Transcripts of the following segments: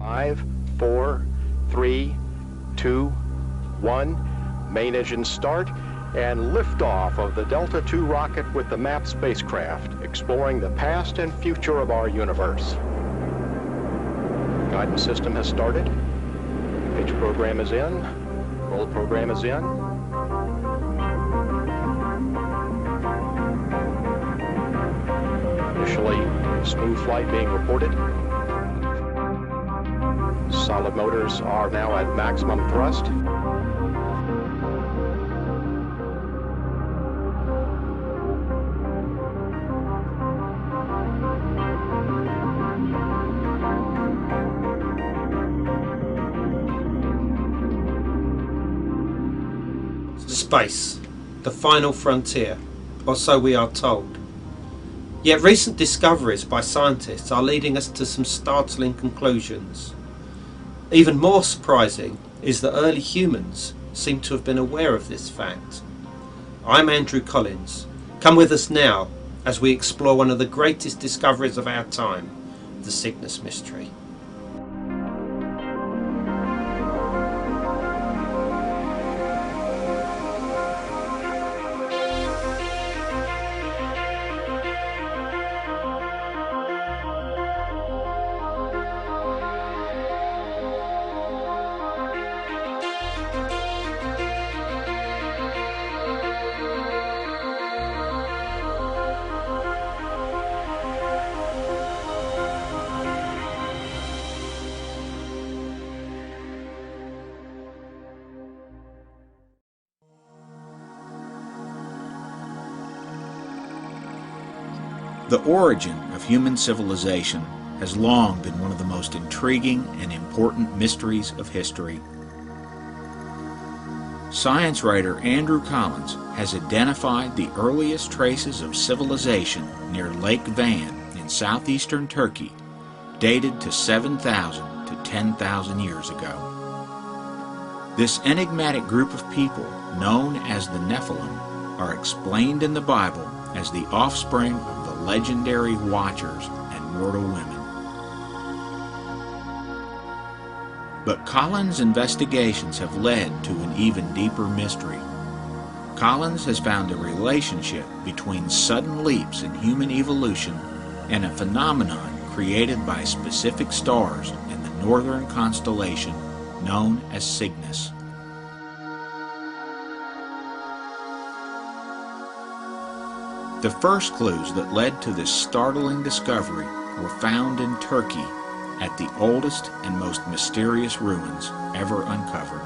5, 4, 3, 2, 1. Main engine start and liftoff of the Delta II rocket with the MAP spacecraft, exploring the past and future of our universe. Guidance system has started. Pitch program is in. Roll program is in. Initially, smooth flight being reported. Solid motors are now at maximum thrust. Space, the final frontier, or so we are told. Yet recent discoveries by scientists are leading us to some startling conclusions. Even more surprising is that early humans seem to have been aware of this fact. I'm Andrew Collins. Come with us now as we explore one of the greatest discoveries of our time, the Cygnus Mystery. The origin of human civilization has long been one of the most intriguing and important mysteries of history. Science writer Andrew Collins has identified the earliest traces of civilization near Lake Van in southeastern Turkey, dated to 7,000 to 10,000 years ago. This enigmatic group of people, known as the Nephilim, are explained in the Bible as the offspring of the legendary Watchers and mortal women. But Collins' investigations have led to an even deeper mystery. Collins has found a relationship between sudden leaps in human evolution and a phenomenon created by specific stars in the northern constellation known as Cygnus. The first clues that led to this startling discovery were found in Turkey at the oldest and most mysterious ruins ever uncovered.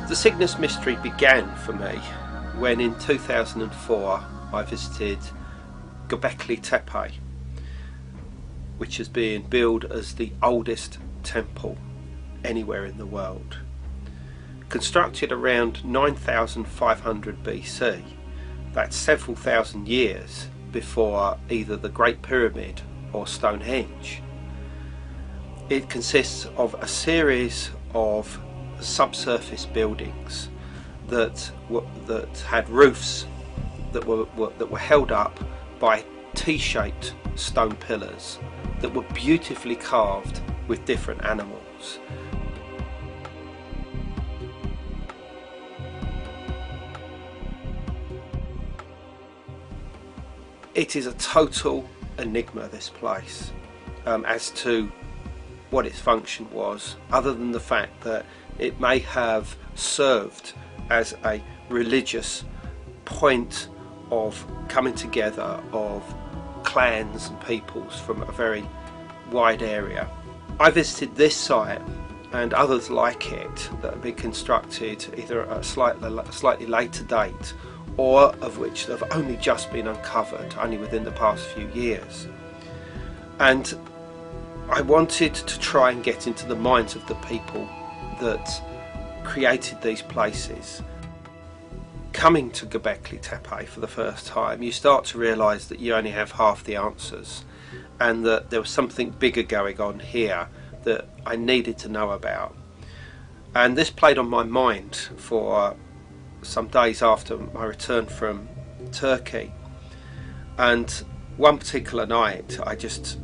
The Cygnus Mystery began for me when in 2004 I visited Göbekli Tepe, which is being billed as the oldest temple anywhere in the world. Constructed around 9500 BC, that's several thousand years before either the Great Pyramid or Stonehenge. It consists of a series of subsurface buildings that had roofs that were held up by T-shaped stone pillars that were beautifully carved with different animals. It is a total enigma, this place, as to what its function was, other than the fact that it may have served as a religious point of coming together of clans and peoples from a very wide area. I visited this site and others like it that have been constructed either at a slightly later date, or of which have only just been uncovered, only within the past few years. And I wanted to try and get into the minds of the people that created these places. Coming to Göbekli Tepe for the first time, you start to realise that you only have half the answers, and that there was something bigger going on here that I needed to know about. And this played on my mind for some days after my return from Turkey, and one particular night I just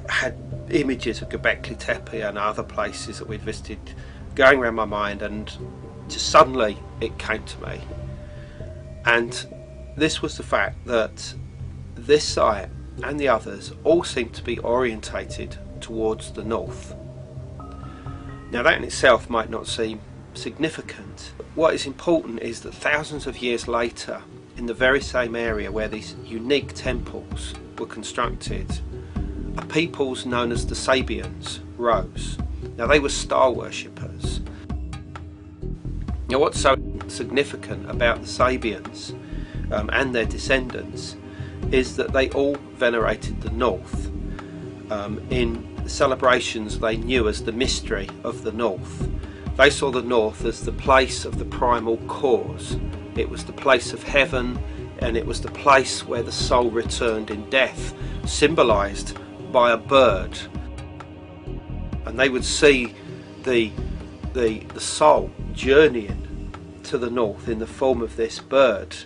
had images of Göbekli Tepe and other places that we'd visited going around my mind, and just suddenly it came to me. And this was the fact that this site and the others all seem to be orientated towards the north. Now that in itself might not seem significant. What is important is that thousands of years later, in the very same area where these unique temples were constructed, a peoples known as the Sabians rose. Now they were star worshippers. Now what's so significant about the Sabians and their descendants is that they all venerated the north in celebrations they knew as the mystery of the north. They saw the north as the place of the primal cause. It was the place of heaven, and it was the place where the soul returned in death, symbolised by a bird. And they would see the soul journeying to the north in the form of this bird.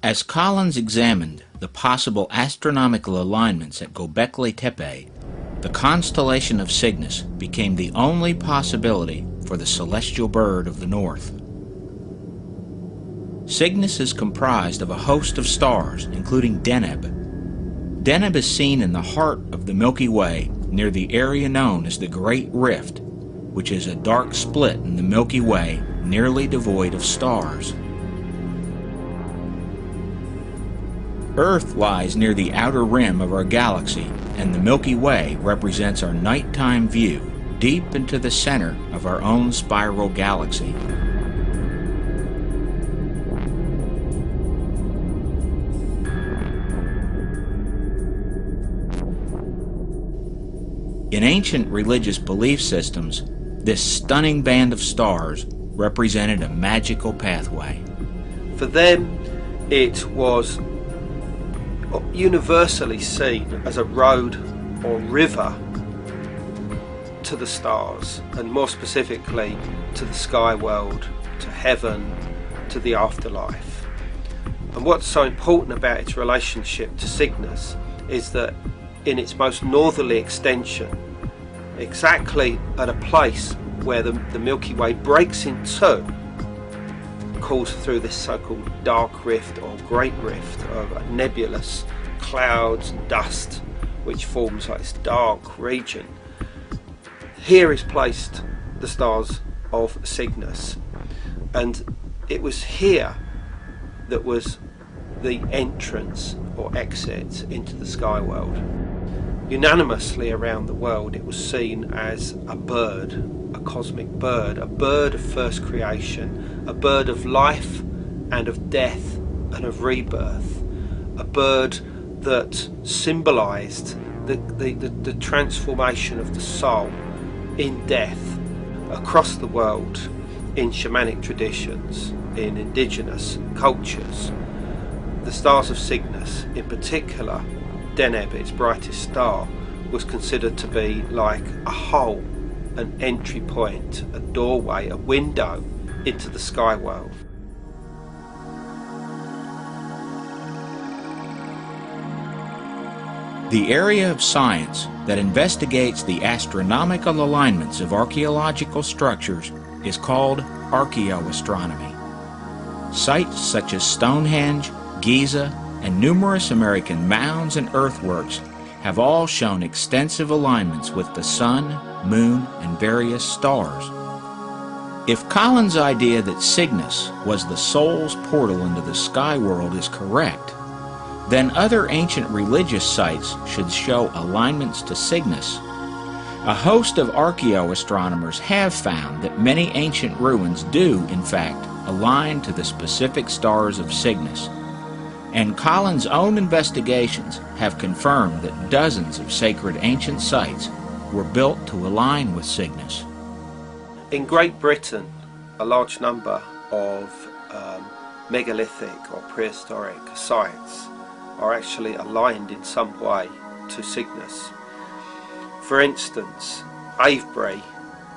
As Collins examined the possible astronomical alignments at Göbekli Tepe, the constellation of Cygnus became the only possibility for the celestial bird of the north. Cygnus is comprised of a host of stars, including Deneb. Deneb is seen in the heart of the Milky Way, near the area known as the Great Rift, which is a dark split in the Milky Way nearly devoid of stars. Earth lies near the outer rim of our galaxy, and the Milky Way represents our nighttime view deep into the center of our own spiral galaxy. In ancient religious belief systems, this stunning band of stars represented a magical pathway. For them, it was universally seen as a road or river to the stars, and more specifically to the sky world, to heaven, to the afterlife. And what's so important about its relationship to Cygnus is that in its most northerly extension, exactly at a place where the Milky Way breaks in two, calls through this so-called dark rift or great rift of nebulous clouds and dust, which forms like this dark region. Here is placed the stars of Cygnus, and it was here that was the entrance or exit into the sky world. Unanimously around the world, it was seen as a bird, a cosmic bird, a bird of first creation, a bird of life and of death and of rebirth, a bird that symbolised the transformation of the soul in death across the world, in shamanic traditions, in indigenous cultures. The stars of Cygnus, in particular Deneb, its brightest star, was considered to be like a hole, an entry point, a doorway, a window into the sky world. The area of science that investigates the astronomical alignments of archaeological structures is called archaeoastronomy. Sites such as Stonehenge, Giza, and numerous American mounds and earthworks have all shown extensive alignments with the sun, moon, and various stars. If Collins' idea that Cygnus was the soul's portal into the sky world is correct, then other ancient religious sites should show alignments to Cygnus. A host of archaeoastronomers have found that many ancient ruins do, in fact, align to the specific stars of Cygnus. And Collins' own investigations have confirmed that dozens of sacred ancient sites were built to align with Cygnus. In Great Britain, a large number of megalithic or prehistoric sites are actually aligned in some way to Cygnus. For instance, Avebury,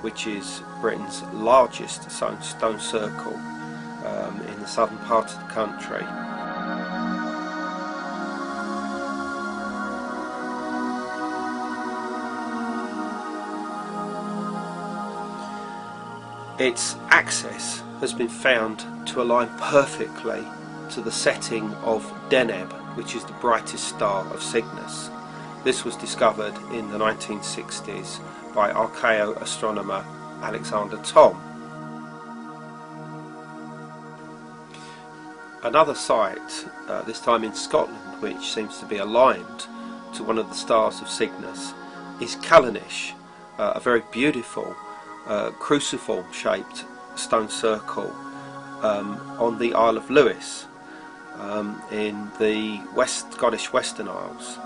which is Britain's largest stone circle in the southern part of the country, its axis has been found to align perfectly to the setting of Deneb, which is the brightest star of Cygnus. This was discovered in the 1960s by archaeoastronomer Alexander Thom. Another site, this time in Scotland, which seems to be aligned to one of the stars of Cygnus, is Callanish, a very beautiful cruciform shaped stone circle on the Isle of Lewis in the Scottish Western Isles.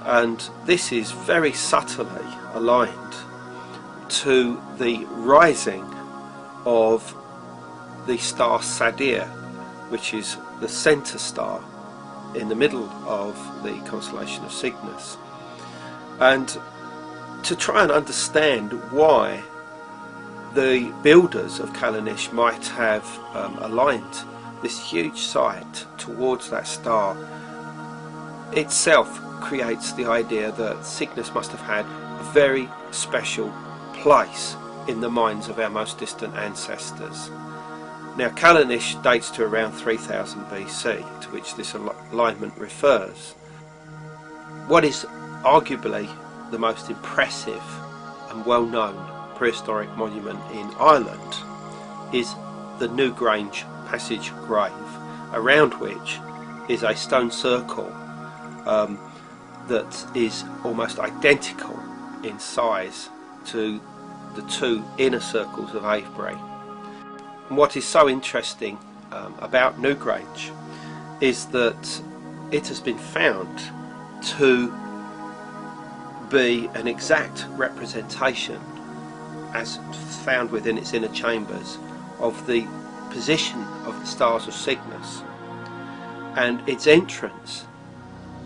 And this is very subtly aligned to the rising of the star Sadir, which is the centre star in the middle of the constellation of Cygnus. And to try and understand why the builders of Callanish might have aligned this huge site towards that star itself creates the idea that Cygnus must have had a very special place in the minds of our most distant ancestors. Now, Callanish dates to around 3000 BC, to which this alignment refers. What is arguably the most impressive and well-known prehistoric monument in Ireland is the Newgrange Passage grave, around which is a stone circle that is almost identical in size to the two inner circles of Avebury. And what is so interesting about Newgrange is that it has been found to be an exact representation, as found within its inner chambers, of the position of the stars of Cygnus, and its entrance,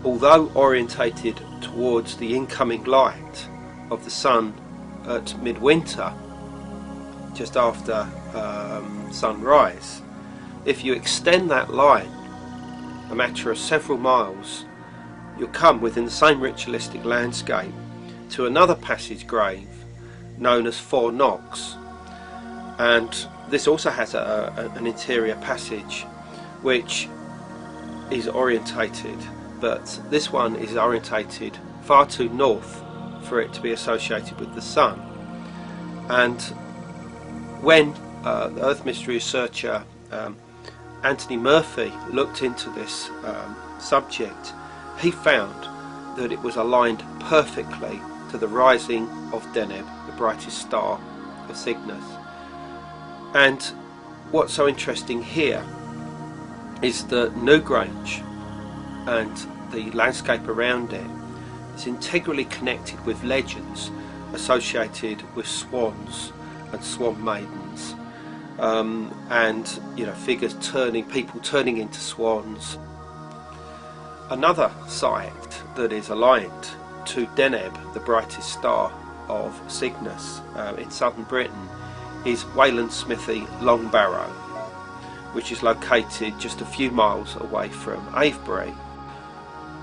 although orientated towards the incoming light of the sun at midwinter, just after sunrise, if you extend that line a matter of several miles, you'll come within the same ritualistic landscape to another passage grave known as Four Knocks. And this also has an interior passage which is orientated, but this one is orientated far too north for it to be associated with the sun. And when the Earth Mystery researcher Anthony Murphy looked into this subject, he found that it was aligned perfectly to the rising of Deneb, the brightest star of Cygnus. And what's so interesting here is that Newgrange and the landscape around it is integrally connected with legends associated with swans and swan maidens, and figures people turning into swans. Another site that is aligned to Deneb, the brightest star of Cygnus, in southern Britain, is Wayland Smithy Longbarrow, which is located just a few miles away from Avebury.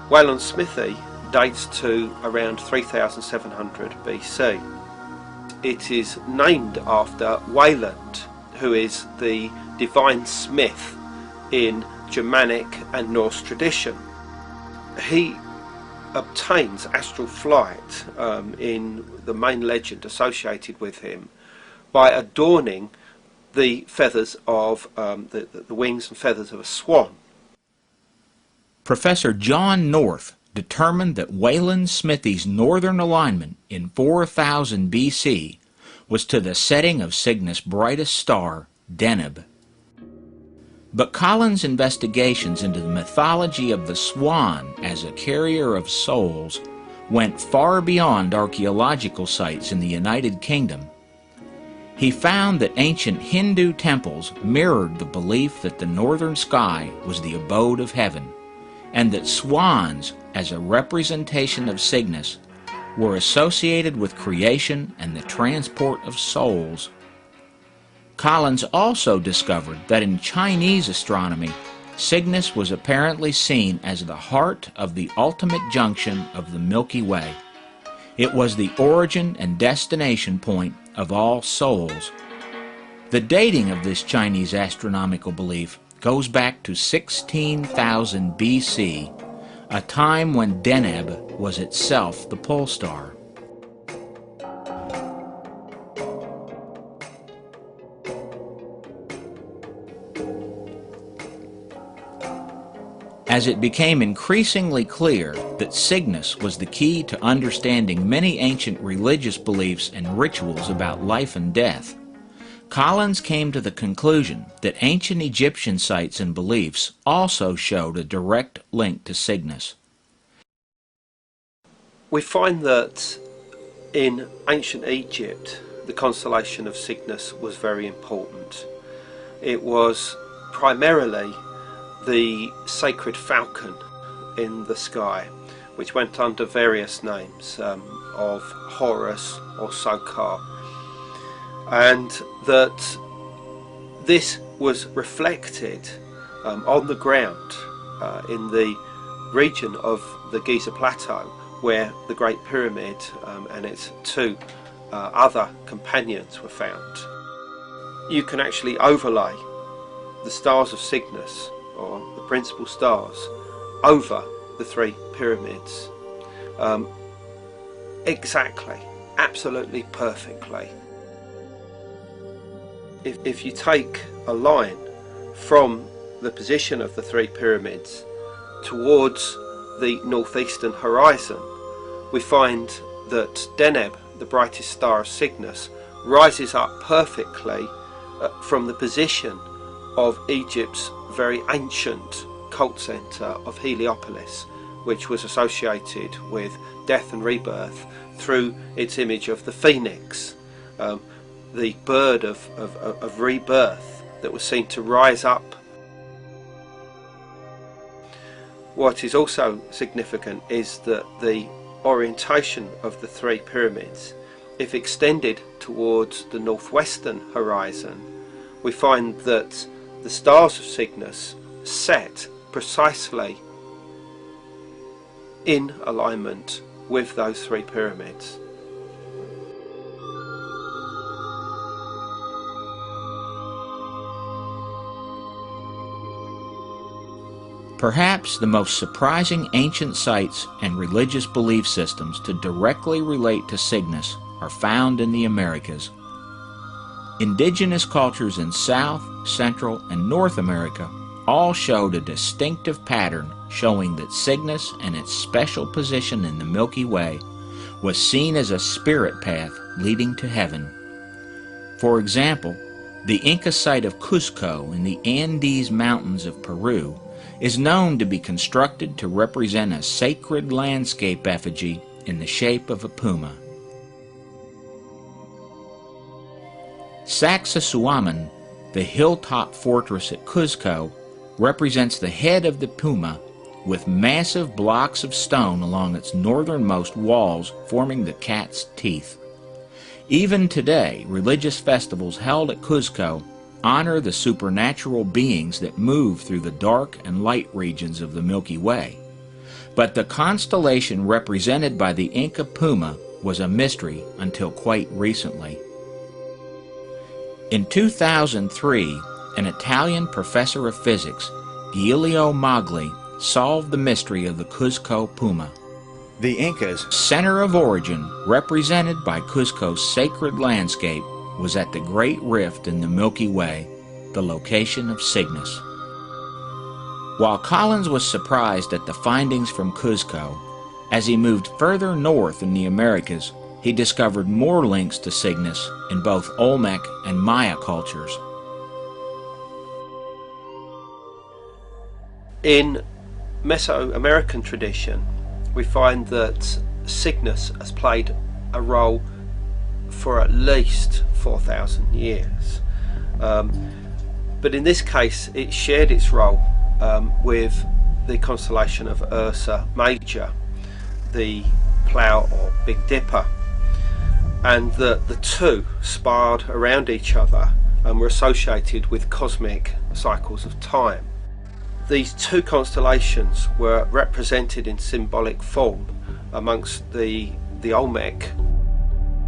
Wayland Smithy dates to around 3700 BC. It is named after Wayland, who is the divine smith in Germanic and Norse tradition. He obtains astral flight in the main legend associated with him by adorning the feathers of the wings and feathers of a swan. Professor John North determined that Wayland Smithy's northern alignment in 4000 BC was to the setting of Cygnus' brightest star, Deneb. But Collins' investigations into the mythology of the swan as a carrier of souls went far beyond archaeological sites in the United Kingdom. He found that ancient Hindu temples mirrored the belief that the northern sky was the abode of heaven, and that swans, as a representation of Cygnus, were associated with creation and the transport of souls. Collins also discovered that in Chinese astronomy, Cygnus was apparently seen as the heart of the ultimate junction of the Milky Way. It was the origin and destination point of all souls. The dating of this Chinese astronomical belief goes back to 16,000 BC, a time when Deneb was itself the pole star. As it became increasingly clear that Cygnus was the key to understanding many ancient religious beliefs and rituals about life and death, Collins came to the conclusion that ancient Egyptian sites and beliefs also showed a direct link to Cygnus. We find that in ancient Egypt, the constellation of Cygnus was very important. It was primarily the sacred falcon in the sky, which went under various names of Horus or Sokar, and that this was reflected on the ground in the region of the Giza Plateau, where the Great Pyramid and its two other companions were found. You can actually overlay the stars of Cygnus, or the principal stars, over the three pyramids exactly, absolutely perfectly. If you take a line from the position of the three pyramids towards the northeastern horizon, we find that Deneb, the brightest star of Cygnus, rises up perfectly from the position of Egypt's very ancient cult centre of Heliopolis, which was associated with death and rebirth through its image of the phoenix, the bird of rebirth that was seen to rise up. What is also significant is that the orientation of the three pyramids, if extended towards the northwestern horizon, we find that the stars of Cygnus set precisely in alignment with those three pyramids. Perhaps the most surprising ancient sites and religious belief systems to directly relate to Cygnus are found in the Americas. Indigenous cultures in South, Central, and North America all showed a distinctive pattern showing that Cygnus and its special position in the Milky Way was seen as a spirit path leading to heaven. For example, the Inca site of Cuzco in the Andes Mountains of Peru is known to be constructed to represent a sacred landscape effigy in the shape of a puma. Sacsayhuaman, the hilltop fortress at Cuzco, represents the head of the puma with massive blocks of stone along its northernmost walls forming the cat's teeth. Even today, religious festivals held at Cuzco honor the supernatural beings that move through the dark and light regions of the Milky Way. But the constellation represented by the Inca puma was a mystery until quite recently. In 2003, an Italian professor of physics, Giulio Magli, solved the mystery of the Cuzco puma. The Inca's center of origin, represented by Cuzco's sacred landscape, was at the Great Rift in the Milky Way, the location of Cygnus. While Collins was surprised at the findings from Cuzco, as he moved further north in the Americas, he discovered more links to Cygnus in both Olmec and Maya cultures. In Mesoamerican tradition, we find that Cygnus has played a role for at least 4,000 years. But in this case, it shared its role with the constellation of Ursa Major, the Plough or Big Dipper, and the two sparred around each other and were associated with cosmic cycles of time. these two constellations were represented in symbolic form amongst the Olmec,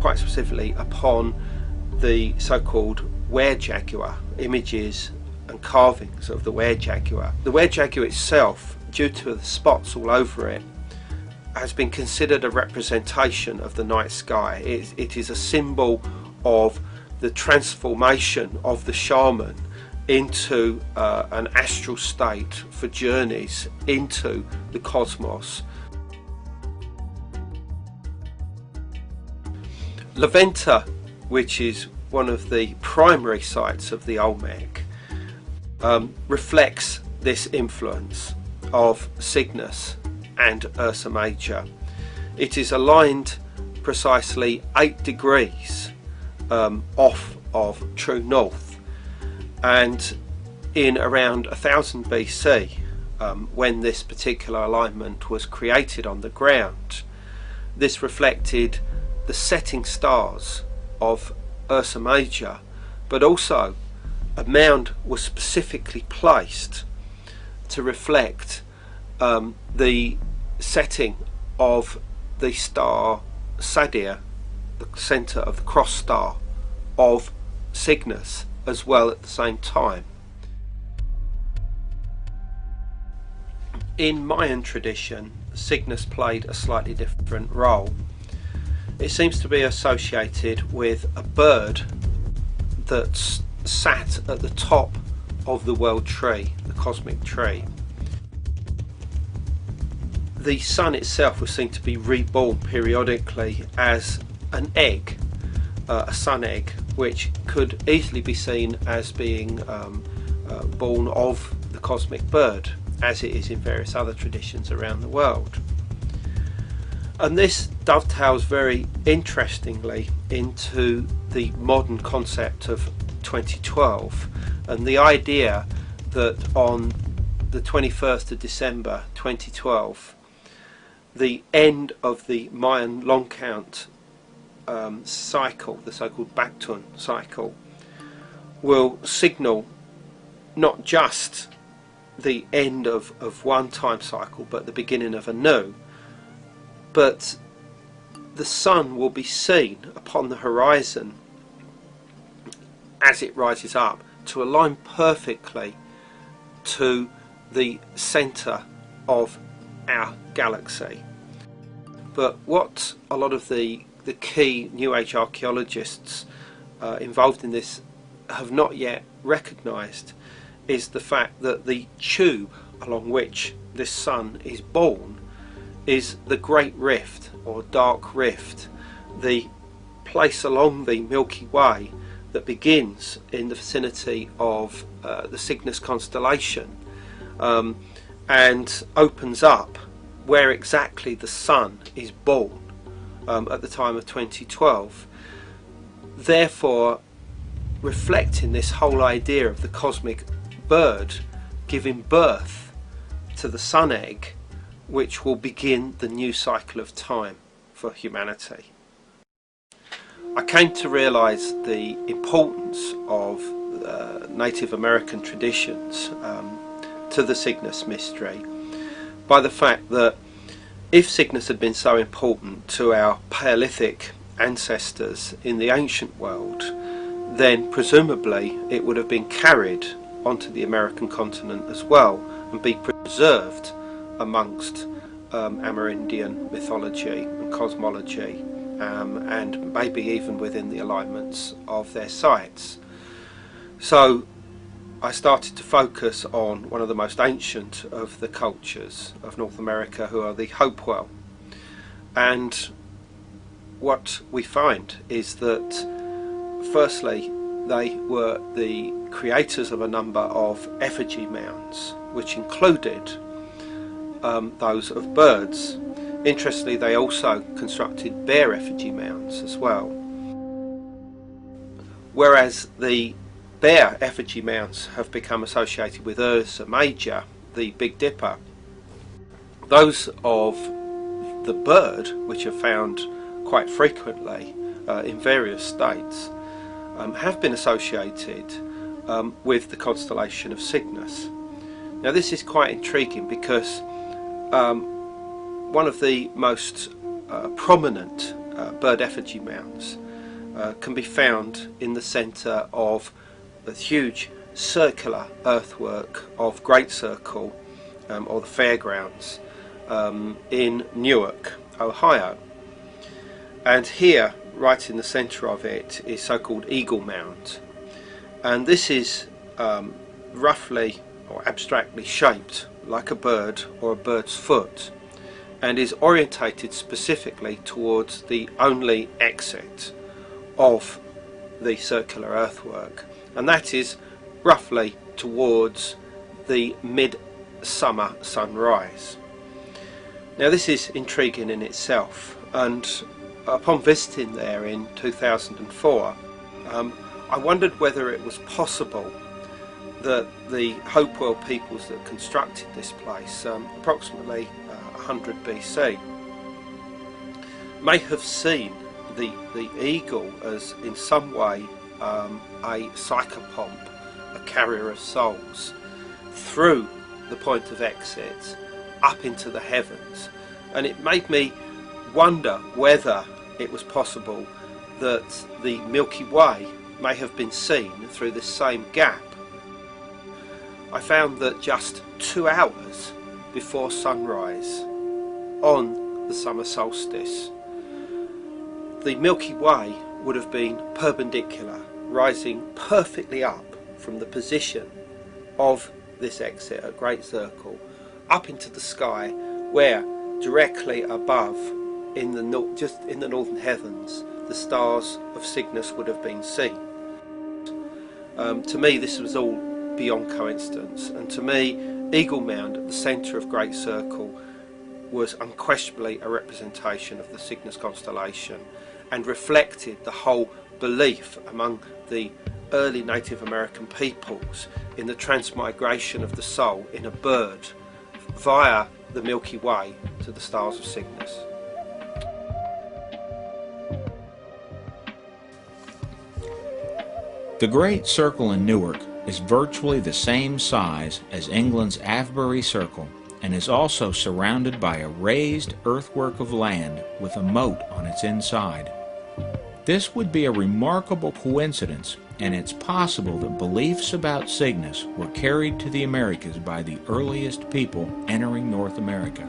quite specifically upon the so-called were-jaguar, images and carvings of the were-jaguar. The were-jaguar itself, due to the spots all over it, has been considered a representation of the night sky. It is a symbol of the transformation of the shaman into an astral state for journeys into the cosmos. La Venta, which is one of the primary sites of the Olmec, reflects this influence of Cygnus and Ursa Major. It is aligned precisely 8 degrees off of true north, and in around 1000 BC, when this particular alignment was created on the ground, this reflected the setting stars of Ursa Major, but also a mound was specifically placed to reflect the setting of the star Sadir, the centre of the cross star of Cygnus, as well at the same time. In Mayan tradition, Cygnus played a slightly different role. It seems to be associated with a bird that sat at the top of the world tree, the cosmic tree. The sun itself was seen to be reborn periodically as an egg, a sun egg, which could easily be seen as being born of the cosmic bird, as it is in various other traditions around the world. And this dovetails very interestingly into the modern concept of 2012 and the idea that on the 21st of December 2012, the end of the Mayan long count cycle, the so-called Bactun cycle, will signal not just the end of one time cycle but the beginning of a new. But the sun will be seen upon the horizon as it rises up to align perfectly to the centre of our galaxy. But what a lot of the key New Age archaeologists involved in this have not yet recognised is the fact that the tube along which this sun is born is the Great Rift or Dark Rift, the place along the Milky Way that begins in the vicinity of the Cygnus constellation and opens up where exactly the sun is born at the time of 2012, therefore reflecting this whole idea of the cosmic bird giving birth to the sun egg, which will begin the new cycle of time for humanity. I came to realise the importance of Native American traditions to the Cygnus Mystery by the fact that if Cygnus had been so important to our Paleolithic ancestors in the ancient world, then presumably it would have been carried onto the American continent as well and be preserved amongst Amerindian mythology and cosmology, and maybe even within the alignments of their sites. So I started to focus on one of the most ancient of the cultures of North America, who are the Hopewell. And what we find is that firstly they were the creators of a number of effigy mounds, which included those of birds. Interestingly, they also constructed bear effigy mounds as well. Whereas the bear effigy mounds have become associated with Ursa Major, the Big Dipper, those of the bird, which are found quite frequently in various states, have been associated with the constellation of Cygnus. Now this is quite intriguing because one of the most prominent bird effigy mounds can be found in the centre of a huge circular earthwork of Great Circle, or the fairgrounds, in Newark, Ohio. And here, right in the centre of it, is so-called Eagle Mound. And this is roughly or abstractly shaped like a bird or a bird's foot, and is orientated specifically towards the only exit of the circular earthwork, and that is roughly towards the midsummer sunrise. Now this is intriguing in itself, and upon visiting there in 2004, I wondered whether it was possible that the Hopewell peoples that constructed this place, approximately 100 BC, may have seen the eagle as in some way a psychopomp, a carrier of souls, through the point of exit up into the heavens. And it made me wonder whether it was possible that the Milky Way may have been seen through this same gap. I found that just 2 hours before sunrise on the summer solstice, the Milky Way would have been perpendicular, rising perfectly up from the position of this exit at Great Circle up into the sky, where directly above in the just in the northern heavens the stars of Cygnus would have been seen. To me this was all beyond coincidence, and to me Eagle Mound at the centre of Great Circle was unquestionably a representation of the Cygnus constellation, and reflected the whole belief among the early Native American peoples in the transmigration of the soul in a bird via the Milky Way to the stars of Cygnus. The Great Circle in Newark is virtually the same size as England's Avebury Circle, and is also surrounded by a raised earthwork of land with a moat on its inside. This would be a remarkable coincidence, and it's possible that beliefs about Cygnus were carried to the Americas by the earliest people entering North America.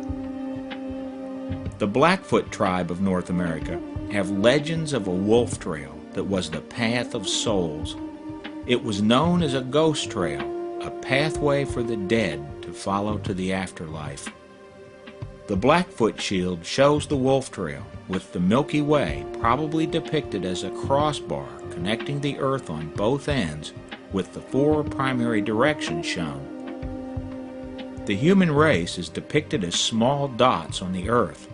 The Blackfoot tribe of North America have legends of a wolf trail that was the path of souls. It was known as a ghost trail, a pathway for the dead to follow to the afterlife. The Blackfoot shield shows the wolf trail, with the Milky Way probably depicted as a crossbar connecting the earth on both ends, with the 4 primary directions shown. The human race is depicted as small dots on the earth.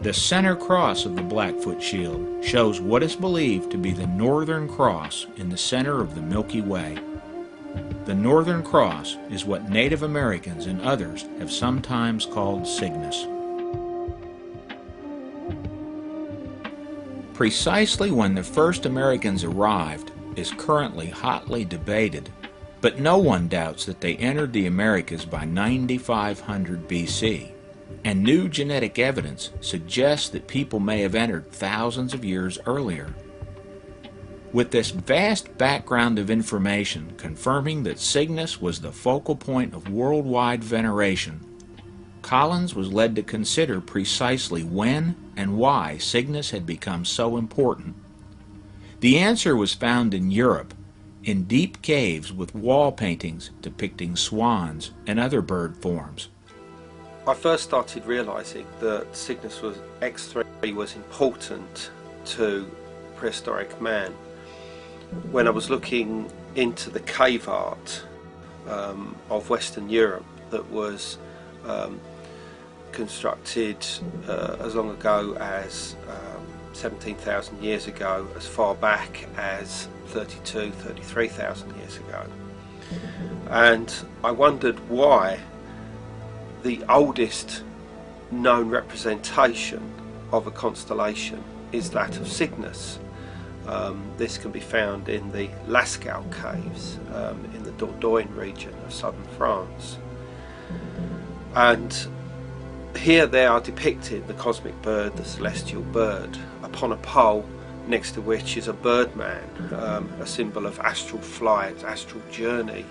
The center cross of the Blackfoot shield shows what is believed to be the Northern Cross in the center of the Milky Way. The Northern Cross is what Native Americans and others have sometimes called Cygnus. Precisely when the first Americans arrived is currently hotly debated, but no one doubts that they entered the Americas by 9500 BC, and new genetic evidence suggests that people may have entered thousands of years earlier. With this vast background of information confirming that Cygnus was the focal point of worldwide veneration, Collins was led to consider precisely when and why Cygnus had become so important. The answer was found in Europe, in deep caves with wall paintings depicting swans and other bird forms. I first started realising that Cygnus X3 was important to prehistoric man when I was looking into the cave art of Western Europe that was constructed as long ago as 17,000 years ago, as far back as 33,000 years ago. And I wondered why the oldest known representation of a constellation is that of Cygnus. This can be found in the Lascaux caves in the Dordogne region of southern France. And here they are depicted, the cosmic bird, the celestial bird, upon a pole next to which is a birdman, a symbol of astral flight, astral journeying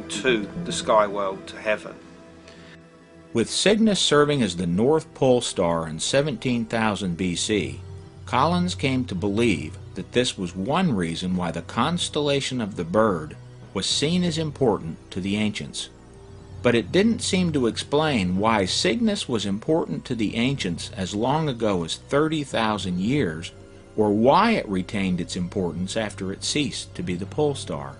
to the sky world, to heaven. With Cygnus serving as the North Pole star in 17,000 BC, Collins came to believe that this was one reason why the constellation of the bird was seen as important to the ancients. But it didn't seem to explain why Cygnus was important to the ancients as long ago as 30,000 years, or why it retained its importance after it ceased to be the pole star.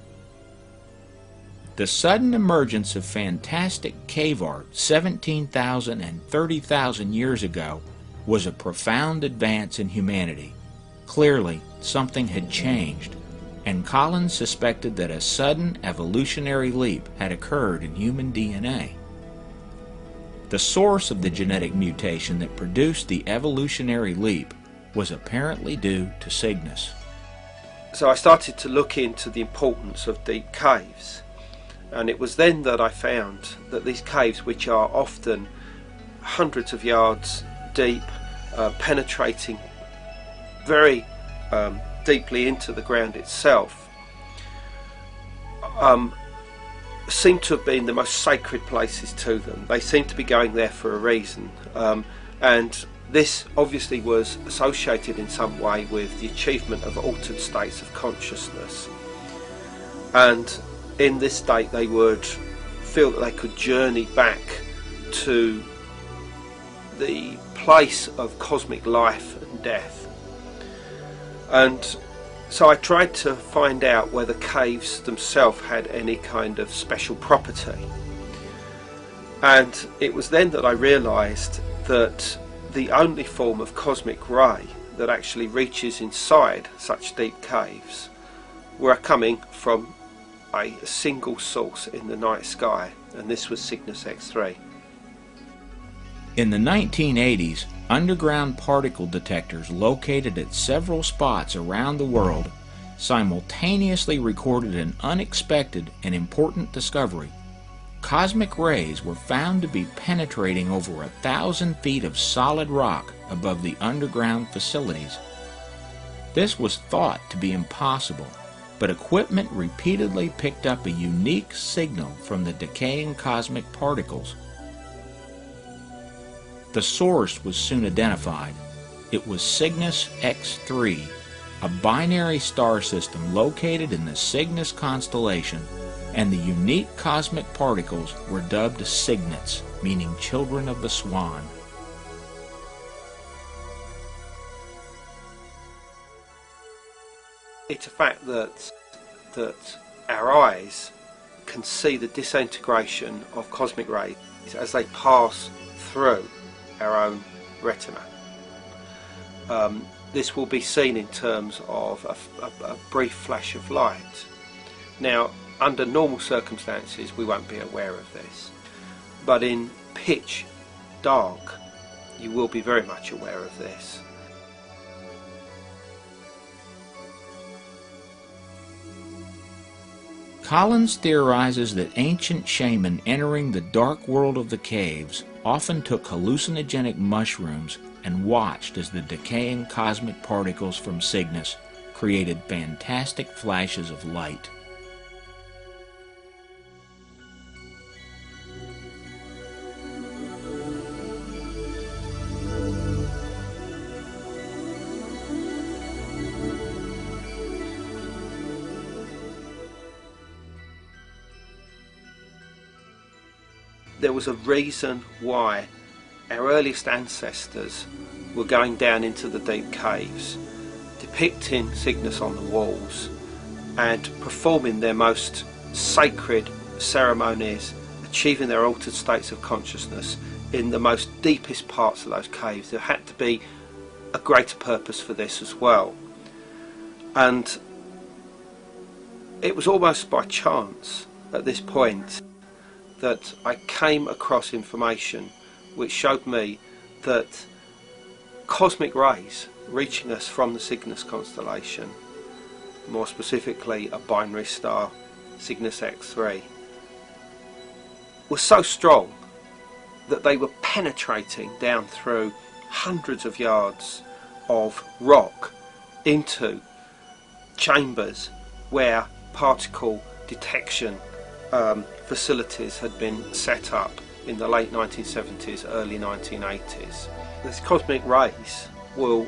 The sudden emergence of fantastic cave art 17,000 and 30,000 years ago was a profound advance in humanity. Clearly, something had changed, and Collins suspected that a sudden evolutionary leap had occurred in human DNA. The source of the genetic mutation that produced the evolutionary leap was apparently due to Cygnus. So I started to look into the importance of deep caves, and it was then that I found that these caves, which are often hundreds of yards deep, penetrating very deeply into the ground itself, seem to have been the most sacred places to them. They seem to be going there for a reason, and this obviously was associated in some way with the achievement of altered states of consciousness, and in this state they would feel that they could journey back to the place of cosmic life and death. And so I tried to find out whether caves themselves had any kind of special property, and it was then that I realised that the only form of cosmic ray that actually reaches inside such deep caves were coming from a single source in the night sky, and this was Cygnus X3. In the 1980s, underground particle detectors located at several spots around the world simultaneously recorded an unexpected and important discovery. Cosmic rays were found to be penetrating over 1,000 feet of solid rock above the underground facilities. This was thought to be impossible, but equipment repeatedly picked up a unique signal from the decaying cosmic particles. The source was soon identified. It was Cygnus X3, a binary star system located in the Cygnus constellation, and the unique cosmic particles were dubbed Cygnets, meaning children of the swan. It's a fact that our eyes can see the disintegration of cosmic rays as they pass through our own retina. This will be seen in terms of a brief flash of light. Now, under normal circumstances we won't be aware of this, but in pitch dark you will be very much aware of this. Collins theorizes that ancient shaman entering the dark world of the caves often took hallucinogenic mushrooms and watched as the decaying cosmic particles from Cygnus created fantastic flashes of light. There was a reason why our earliest ancestors were going down into the deep caves, depicting Cygnus on the walls and performing their most sacred ceremonies, achieving their altered states of consciousness in the most deepest parts of those caves. There had to be a greater purpose for this as well, and it was almost by chance at this point that I came across information which showed me that cosmic rays reaching us from the Cygnus constellation, more specifically a binary star, Cygnus X3, were so strong that they were penetrating down through hundreds of yards of rock into chambers where particle detection facilities had been set up in the late 1970s, early 1980s. These cosmic rays will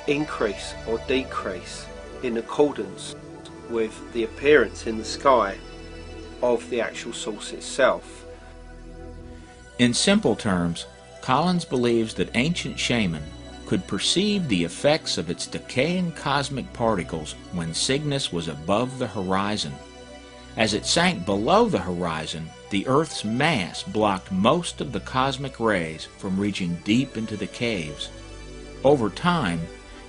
increase or decrease in accordance with the appearance in the sky of the actual source itself. In simple terms, Collins believes that ancient Shaman could perceive the effects of its decaying cosmic particles when Cygnus was above the horizon. As it sank below the horizon, the Earth's mass blocked most of the cosmic rays from reaching deep into the caves. Over time,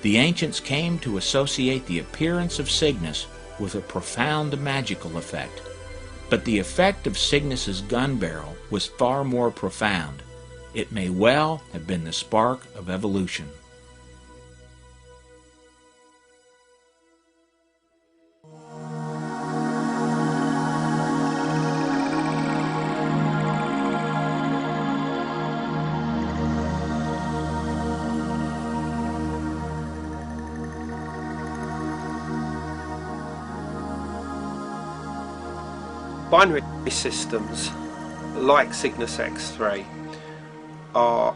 the ancients came to associate the appearance of Cygnus with a profound magical effect. But the effect of Cygnus's gun barrel was far more profound. It may well have been the spark of evolution. Binary systems like Cygnus X3 are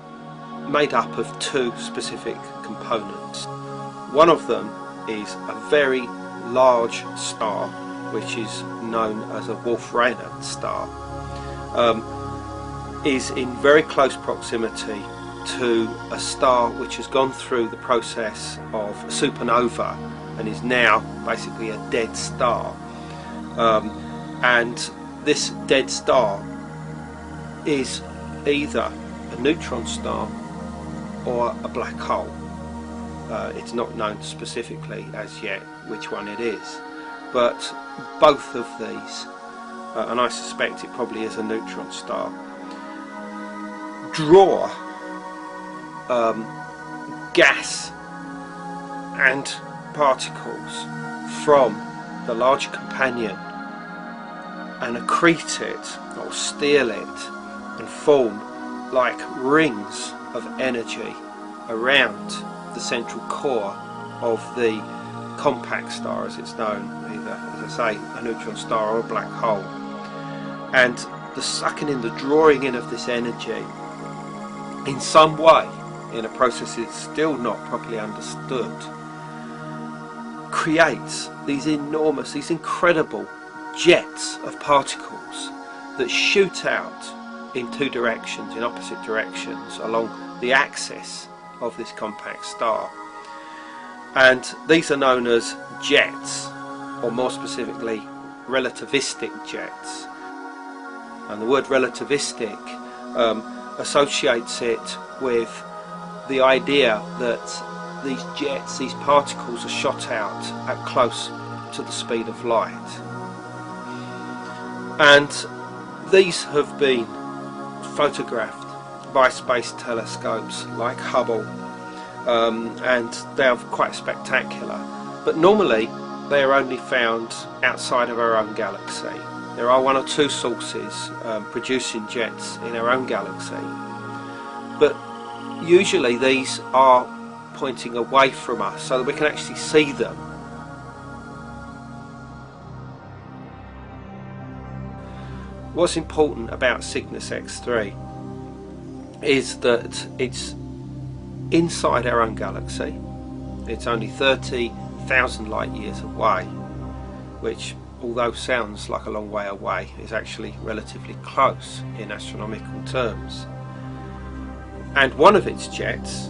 made up of two specific components. One of them is a very large star, which is known as a Wolf-Raynaud star, is in very close proximity to a star which has gone through the process of supernova and is now basically a dead star. And this dead star is either a neutron star or a black hole. It's not known specifically as yet which one it is, but both of these, and I suspect it probably is a neutron star, draw gas and particles from the larger companion and accrete it or steal it and form like rings of energy around the central core of the compact star, as it's known, either, as I say, a neutron star or a black hole. And the sucking in, the drawing in of this energy in some way, in a process that's still not properly understood, creates these enormous, these incredible jets of particles that shoot out in two directions, in opposite directions, along the axis of this compact star. And these are known as jets, or more specifically relativistic jets. And the word relativistic associates it with the idea that these jets, these particles, are shot out at close to the speed of light. And these have been photographed by space telescopes like Hubble, and they are quite spectacular. But normally they are only found outside of our own galaxy. There are one or two sources producing jets in our own galaxy, but usually these are pointing away from us so that we can actually see them. What's important about Cygnus X3 is that it's inside our own galaxy. It's only 30,000 light years away, which, although sounds like a long way away, is actually relatively close in astronomical terms. And one of its jets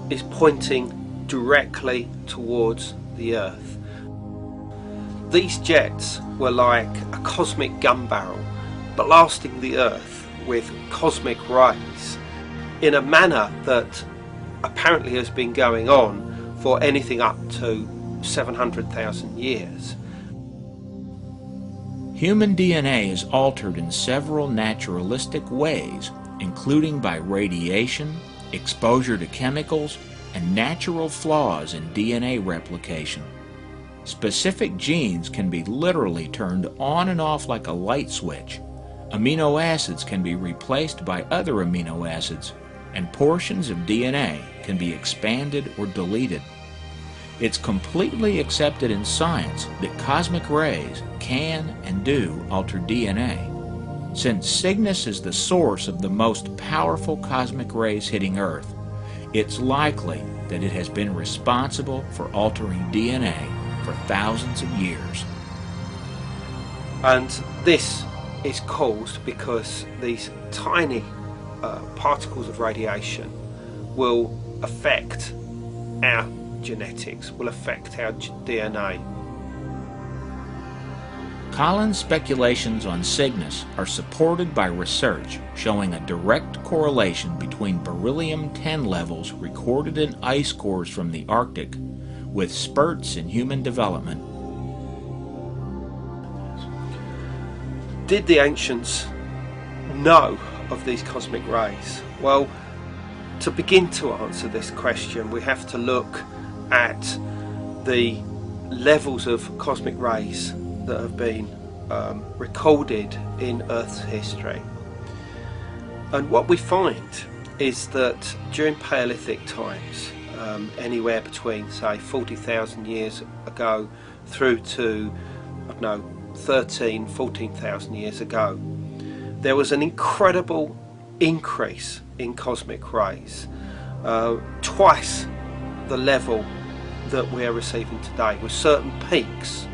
is pointing directly towards the Earth. These jets were like a cosmic gun barrel blasting the Earth with cosmic rays in a manner that apparently has been going on for anything up to 700,000 years. Human DNA is altered in several naturalistic ways, including by radiation, exposure to chemicals, and natural flaws in DNA replication. Specific genes can be literally turned on and off like a light switch. Amino acids can be replaced by other amino acids, and portions of DNA can be expanded or deleted. It's completely accepted in science that cosmic rays can and do alter DNA. Since Cygnus is the source of the most powerful cosmic rays hitting Earth, it's likely that it has been responsible for altering DNA for thousands of years. And this is caused because these tiny particles of radiation will affect our genetics, will affect our DNA. Collins' speculations on Cygnus are supported by research showing a direct correlation between beryllium-10 levels recorded in ice cores from the Arctic with spurts in human development. Did the ancients know of these cosmic rays? Well, to begin to answer this question, we have to look at the levels of cosmic rays that have been recorded in Earth's history. And what we find is that during Paleolithic times, anywhere between say 40,000 years ago through to 14,000 years ago, there was an incredible increase in cosmic rays, twice the level that we are receiving today, with certain peaks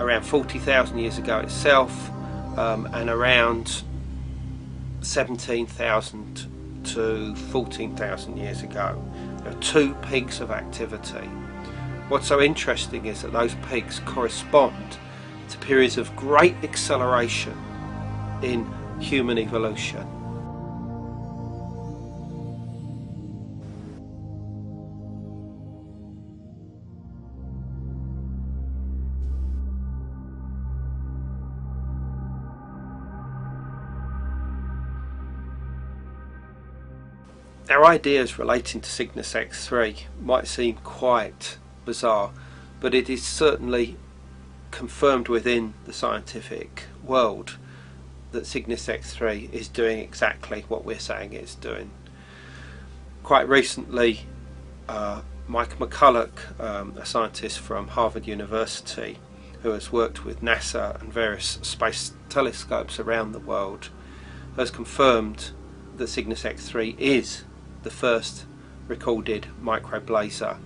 around 40,000 years ago itself, and around 17,000 to 14,000 years ago. There are two peaks of activity. What's so interesting is that those peaks correspond to periods of great acceleration in human evolution. Our ideas relating to Cygnus X3 might seem quite bizarre, but it is certainly confirmed within the scientific world that Cygnus X3 is doing exactly what we're saying it's doing. Quite recently, Mike McCulloch, a scientist from Harvard University who has worked with NASA and various space telescopes around the world, has confirmed that Cygnus X3 is the first recorded microblazer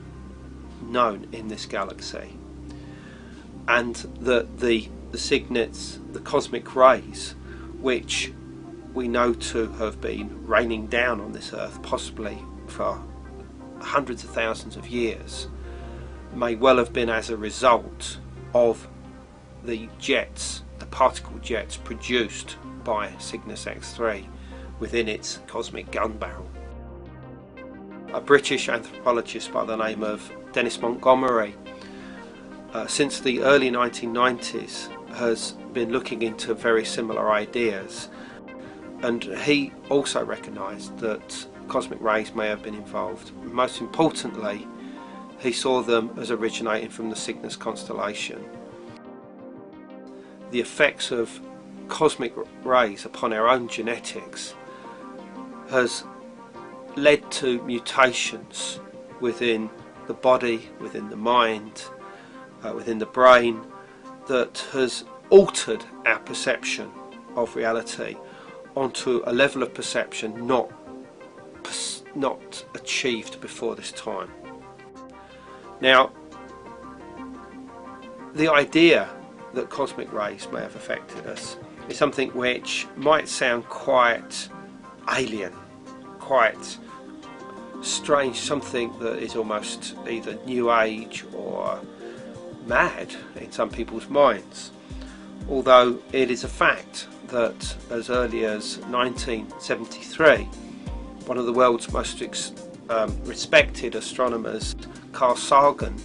known in this galaxy, and that the Cygnus, the cosmic rays, which we know to have been raining down on this Earth possibly for hundreds of thousands of years, may well have been as a result of the jets, the particle jets produced by Cygnus X3 within its cosmic gun barrel. A British anthropologist by the name of Dennis Montgomery, since the early 1990s, has been looking into very similar ideas, and he also recognised that cosmic rays may have been involved. Most importantly, he saw them as originating from the Cygnus constellation. The effects of cosmic rays upon our own genetics has led to mutations within the body, within the mind, within the brain, that has altered our perception of reality onto a level of perception not achieved before this time. Now, the idea that cosmic rays may have affected us is something which might sound quite alien, quite strange, something that is almost either new age or mad in some people's minds, although it is a fact that as early as 1973, one of the world's most respected astronomers, Carl Sagan,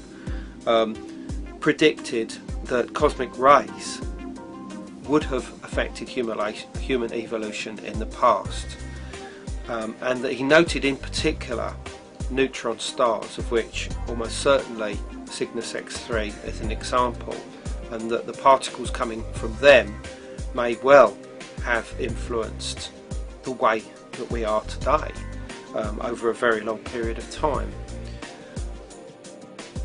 predicted that cosmic rays would have affected human evolution in the past. and that he noted in particular neutron stars, of which almost certainly Cygnus X3 is an example, and that the particles coming from them may well have influenced the way that we are today over a very long period of time.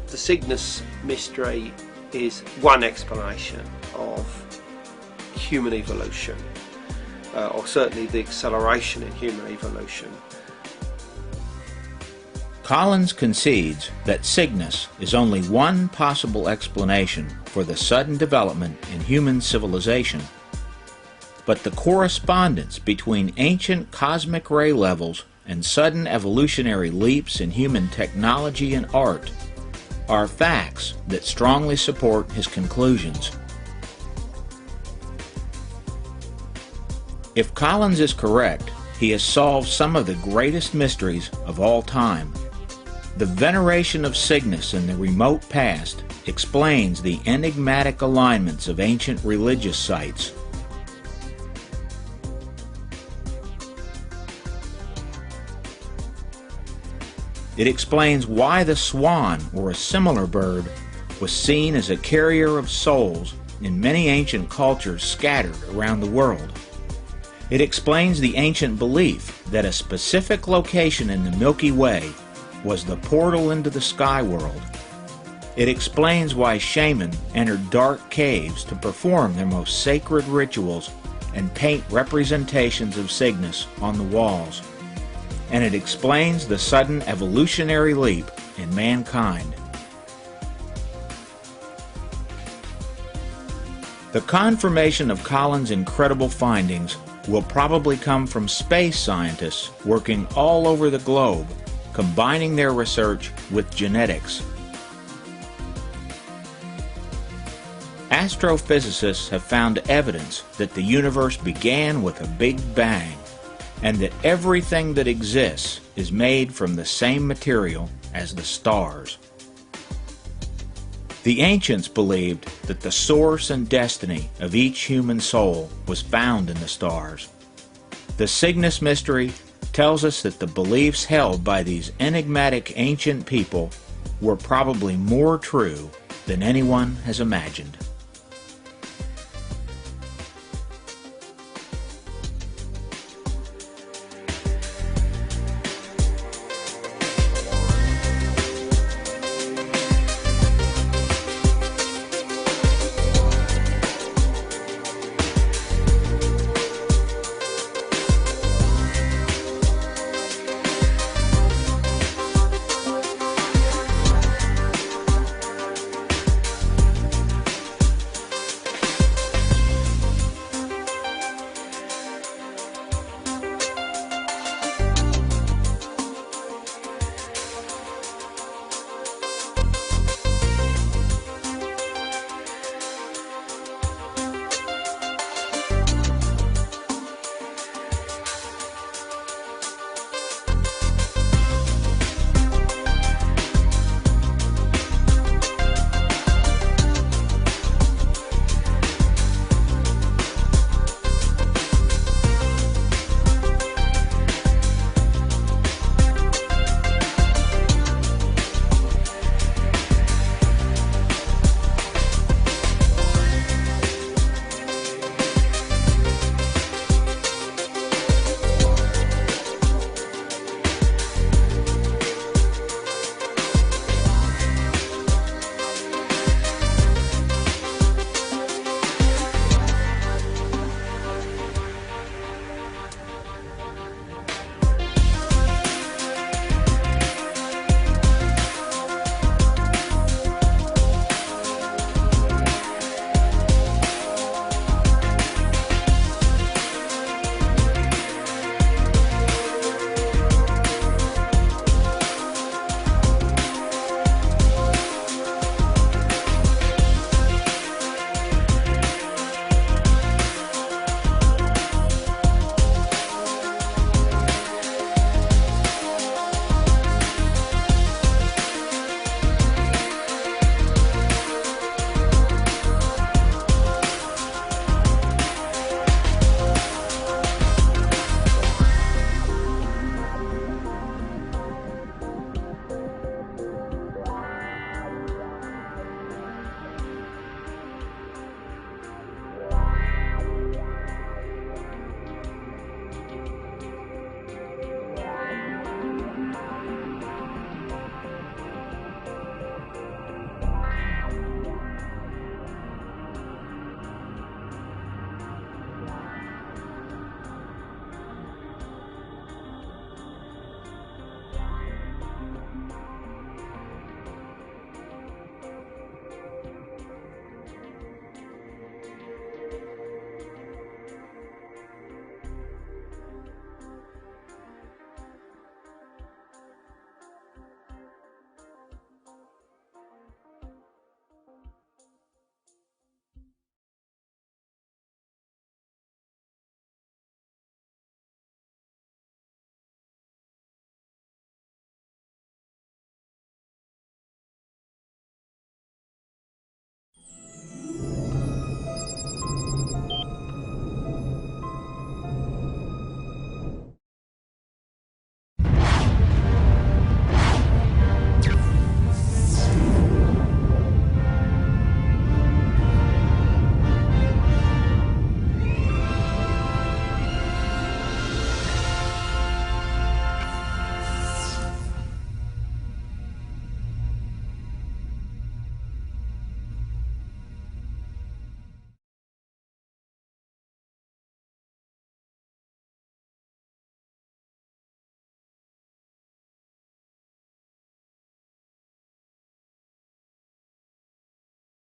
The Cygnus Mystery is one explanation of human evolution, or certainly the acceleration in human evolution. Collins concedes that Cygnus is only one possible explanation for the sudden development in human civilization, but the correspondence between ancient cosmic ray levels and sudden evolutionary leaps in human technology and art are facts that strongly support his conclusions. If Collins is correct, he has solved some of the greatest mysteries of all time. The veneration of Cygnus in the remote past explains the enigmatic alignments of ancient religious sites. It explains why the swan, or a similar bird, was seen as a carrier of souls in many ancient cultures scattered around the world. It explains the ancient belief that a specific location in the Milky Way was the portal into the sky world. It explains why shamans entered dark caves to perform their most sacred rituals and paint representations of Cygnus on the walls. And it explains the sudden evolutionary leap in mankind. The confirmation of Collins' incredible findings will probably come from space scientists working all over the globe, combining their research with genetics. Astrophysicists have found evidence that the universe began with a Big Bang, and that everything that exists is made from the same material as the stars. The ancients believed that the source and destiny of each human soul was found in the stars. The Cygnus Mystery tells us that the beliefs held by these enigmatic ancient people were probably more true than anyone has imagined.